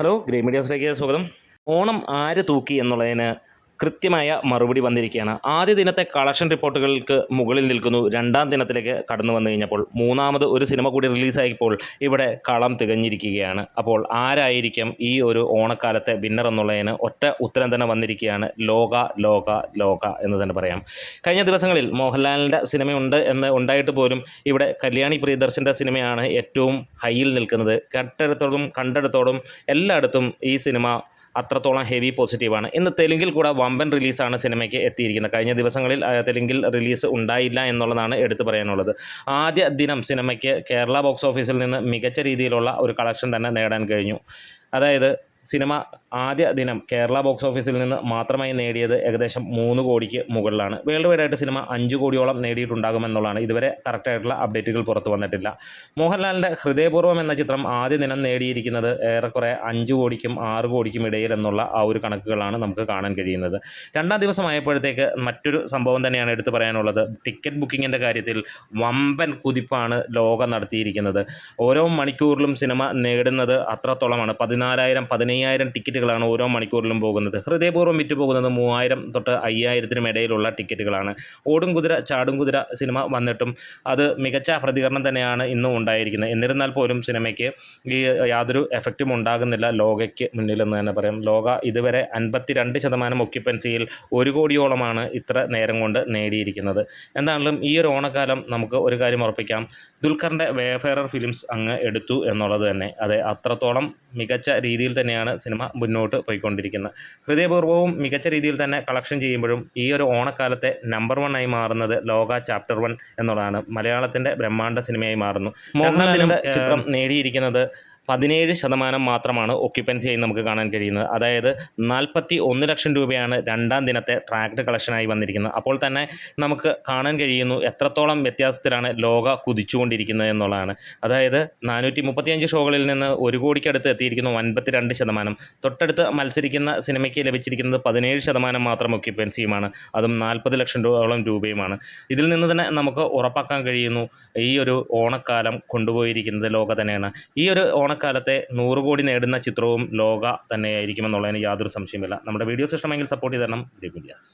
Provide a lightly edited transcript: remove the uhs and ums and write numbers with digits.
Hello, grey മീഡിയാസിലേക്ക് സ്വാഗതം. ഓണം ആര് തൂക്കി എന്നുള്ളതിന് കൃത്യമായ മറുപടി വന്നിരിക്കുകയാണ്. ആദ്യ ദിനത്തെ കളക്ഷൻ റിപ്പോർട്ടുകൾക്ക് മുകളിൽ നിൽക്കുന്നു. രണ്ടാം ദിനത്തിലേക്ക് കടന്നു വന്നു കഴിഞ്ഞപ്പോൾ മൂന്നാമത് ഒരു സിനിമ കൂടി റിലീസായപ്പോൾ ഇവിടെ കളം തികഞ്ഞിരിക്കുകയാണ്. അപ്പോൾ ആരായിരിക്കും ഈ ഒരു ഓണക്കാലത്തെ വിന്നർ എന്നുള്ളതിന് ഒറ്റ ഉത്തരം തന്നെ വന്നിരിക്കുകയാണ്. ലോക ലോക ലോക എന്ന് തന്നെ പറയാം. കഴിഞ്ഞ ദിവസങ്ങളിൽ മോഹൻലാലിൻ്റെ സിനിമയുണ്ട് എന്ന് ഉണ്ടായിട്ട് പോലും ഇവിടെ കല്യാണി പ്രിയദർശൻ്റെ സിനിമയാണ് ഏറ്റവും ഹൈയിൽ നിൽക്കുന്നത്. കണ്ടെടുത്തോടും എല്ലായിടത്തും ഈ സിനിമ അത്രത്തോളം ഹെവി പോസിറ്റീവാണ്. ഇന്ന് തെലുങ്കിൽ കൂടെ വമ്പൻ റിലീസാണ് സിനിമയ്ക്ക് എത്തിയിരിക്കുന്നത്. കഴിഞ്ഞ ദിവസങ്ങളിൽ തെലുങ്കിൽ റിലീസ് ഉണ്ടായില്ല എന്നുള്ളതാണ് എടുത്തു പറയാനുള്ളത്. ആദ്യ ദിനം സിനിമയ്ക്ക് കേരള ബോക്സ് ഓഫീസിൽ നിന്ന് മികച്ച രീതിയിലുള്ള ഒരു കളക്ഷൻ തന്നെ നേടാൻ കഴിഞ്ഞു. അതായത് സിനിമ ആദ്യ ദിനം കേരള ബോക്സ് ഓഫീസിൽ നിന്ന് മാത്രമായി നേടിയത് ഏകദേശം 3 കോടിക്ക് മുകളിലാണ്. വേൾഡ് വൈഡായിട്ട് സിനിമ 5 കോടിയോളം നേടിയിട്ടുണ്ടാകുമെന്നുള്ളതാണ് ഇതുവരെ കറക്റ്റായിട്ടുള്ള അപ്ഡേറ്റുകൾ പുറത്തു വന്നിട്ടില്ല. മോഹൻലാലിൻ്റെ ഹൃദയപൂർവ്വം എന്ന ചിത്രം ആദ്യ ദിനം നേടിയിരിക്കുന്നത് ഏറെക്കുറെ 5 കോടിക്കും 6 കോടിക്കും ഇടയിൽ എന്നുള്ള ആ ഒരു കണക്കുകളാണ് നമുക്ക് കാണാൻ കഴിയുന്നത്. രണ്ടാം ദിവസമായപ്പോഴത്തേക്ക് മറ്റൊരു സംഭവം തന്നെയാണ് എടുത്തു പറയാനുള്ളത്. ടിക്കറ്റ് ബുക്കിങ്ങിൻ്റെ കാര്യത്തിൽ വമ്പൻ കുതിപ്പാണ് ലോകം നടത്തിയിരിക്കുന്നത്. ഓരോ മണിക്കൂറിലും സിനിമ നേടുന്നത് അത്രത്തോളമാണ്. 14,000-15,000 ടിക്കറ്റുകളാണ് ഓരോ മണിക്കൂറിലും പോകുന്നത്. ഹൃദയപൂർവ്വം വിറ്റ് പോകുന്നത് 3,000 തൊട്ട് 5,000-നും ഇടയിലുള്ള ടിക്കറ്റുകളാണ്. ഓടും കുതിര ചാടും കുതിര സിനിമ വന്നിട്ടും അത് മികച്ച പ്രതികരണം തന്നെയാണ് ഇന്നും ഉണ്ടായിരിക്കുന്നത്. എന്നിരുന്നാൽ പോലും സിനിമയ്ക്ക് ഈ യാതൊരു എഫക്റ്റും ഉണ്ടാകുന്നില്ല ലോകയ്ക്ക് മുന്നിലെന്ന് തന്നെ പറയാം. ലോക ഇതുവരെ 52% ഒക്യുപ്പൻസിയിൽ 1 കോടിയോളമാണ് ഇത്ര നേരം കൊണ്ട് നേടിയിരിക്കുന്നത്. എന്താണെങ്കിലും ഈ ഒരു ഓണക്കാലം നമുക്ക് ഒരു കാര്യം ഉറപ്പിക്കാം, ദുൽഖറിൻ്റെ വേഫെയറർ ഫിലിംസ് അങ്ങ് എടുത്തു എന്നുള്ളത് തന്നെ. അതെ, അത്രത്തോളം മികച്ച രീതിയിൽ തന്നെയാണ് സിനിമ മുന്നോട്ട് പോയിക്കൊണ്ടിരിക്കുന്നത്. ഹൃദയപൂർവ്വവും മികച്ച രീതിയിൽ തന്നെ കളക്ഷൻ ചെയ്യുമ്പോഴും ഈ ഒരു ഓണക്കാലത്തെ നമ്പർ 1 ആയി മാറുന്നത് ലോക ചാപ്റ്റർ 1 എന്നുള്ളതാണ്. മലയാളത്തിൻ്റെ ബ്രഹ്മാണ്ഡ സിനിമയായി മാറുന്നു. മോഹൻലാലിൻ്റെ ചിത്രം നേടിയിരിക്കുന്നത് 17% മാത്രമാണ് ഒക്യുപ്പൻസിയായി നമുക്ക് കാണാൻ കഴിയുന്നത്. അതായത് 41 ലക്ഷം രൂപയാണ് രണ്ടാം ദിനത്തെ ട്രാക്ഡ് കളക്ഷനായി വന്നിരിക്കുന്നത്. അപ്പോൾ തന്നെ നമുക്ക് കാണാൻ കഴിയുന്നു എത്രത്തോളം വ്യത്യാസത്തിലാണ് ലോക കുതിച്ചുകൊണ്ടിരിക്കുന്നത് എന്നുള്ളതാണ്. അതായത് 435 ഷോകളിൽ നിന്ന് 1 കോടിക്കടുത്ത് എത്തിയിരിക്കുന്നു 52%. തൊട്ടടുത്ത് മത്സരിക്കുന്ന സിനിമയ്ക്ക് ലഭിച്ചിരിക്കുന്നത് 17% മാത്രം ഒക്യുപ്പൻസിയുമാണ്. അതും 40 ലക്ഷം രൂപയുമാണ്. ഇതിൽ നിന്ന് തന്നെ നമുക്ക് ഉറപ്പാക്കാൻ കഴിയുന്നു ഈ ഒരു ഓണക്കാലം കൊണ്ടുപോയിരിക്കുന്നത് ലോക തന്നെയാണ്. ഈ ഒരു ഓണക്കാലത്തെ 100 കോടി നേടുന്ന ചിത്രവും ലോക തന്നെയായിരിക്കുമെന്നുള്ളതിന് യാതൊരു സംശയമില്ല. നമ്മുടെ വീഡിയോസ് ഇഷ്ടമെങ്കിൽ സപ്പോർട്ട് ചെയ്ത് തരണം. Grey medias.